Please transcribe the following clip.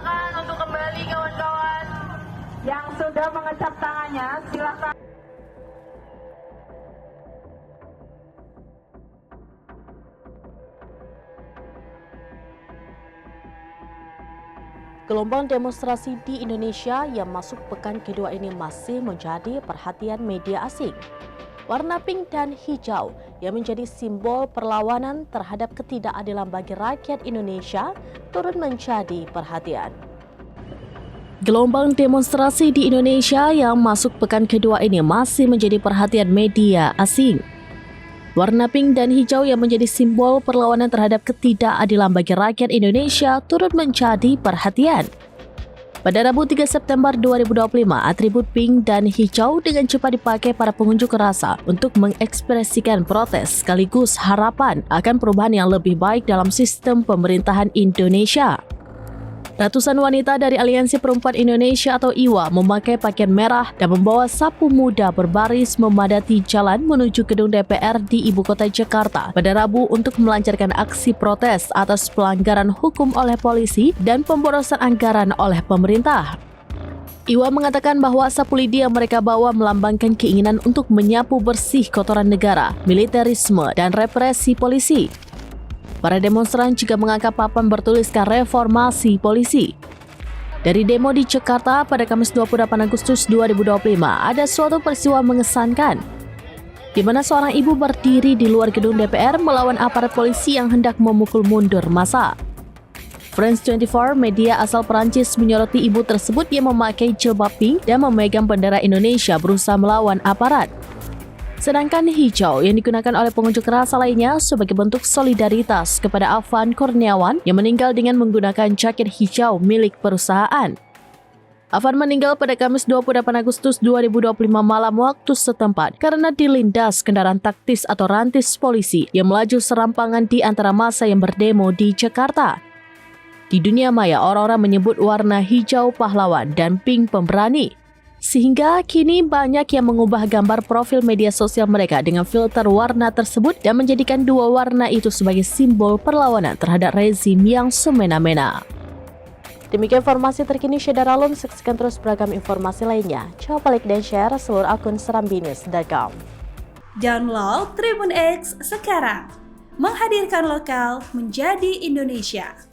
Silakan untuk kembali kawan-kawan. Yang sudah mengecap tangannya, silakan. Gelombang demonstrasi di Indonesia yang masuk pekan kedua ini masih menjadi perhatian media asing. Warna pink dan hijau yang menjadi simbol perlawanan terhadap ketidakadilan bagi rakyat Indonesia turut menjadi perhatian. Gelombang demonstrasi di Indonesia yang masuk pekan kedua ini masih menjadi perhatian media asing. Warna pink dan hijau yang menjadi simbol perlawanan terhadap ketidakadilan bagi rakyat Indonesia turut menjadi perhatian. Pada Rabu 3 September 2025, atribut pink dan hijau dengan cepat dipakai para pengunjuk rasa untuk mengekspresikan protes sekaligus harapan akan perubahan yang lebih baik dalam sistem pemerintahan Indonesia. Ratusan wanita dari Aliansi Perempuan Indonesia atau IWA memakai pakaian merah dan membawa sapu muda berbaris memadati jalan menuju gedung DPR di Ibu Kota Jakarta pada Rabu untuk melancarkan aksi protes atas pelanggaran hukum oleh polisi dan pemborosan anggaran oleh pemerintah. IWA mengatakan bahwa sapu lidi yang mereka bawa melambangkan keinginan untuk menyapu bersih kotoran negara, militerisme, dan represi polisi. Para demonstran juga mengangkat papan bertuliskan reformasi polisi. Dari demo di Jakarta pada Kamis 28 Agustus 2025, ada suatu peristiwa mengesankan, di mana seorang ibu berdiri di luar gedung DPR melawan aparat polisi yang hendak memukul mundur massa. France 24, media asal Perancis, menyoroti ibu tersebut yang memakai jilbab pink dan memegang bendera Indonesia berusaha melawan aparat. Sedangkan hijau yang digunakan oleh pengunjuk rasa lainnya sebagai bentuk solidaritas kepada Afan Kurniawan yang meninggal dengan menggunakan jaket hijau milik perusahaan. Afan meninggal pada Kamis 28 Agustus 2025 malam waktu setempat karena dilindas kendaraan taktis atau rantis polisi yang melaju serampangan di antara massa yang berdemo di Jakarta. Di dunia maya, orang-orang menyebut warna hijau pahlawan dan pink pemberani. Sehingga kini banyak yang mengubah gambar profil media sosial mereka dengan filter warna tersebut dan menjadikan dua warna itu sebagai simbol perlawanan terhadap rezim yang semena-mena. Demikian informasi terkini Syedara Alum, saksikan terus beragam informasi lainnya. Coba like dan share seluruh akun serambinus.com. Download Tribun X sekarang, menghadirkan lokal menjadi Indonesia.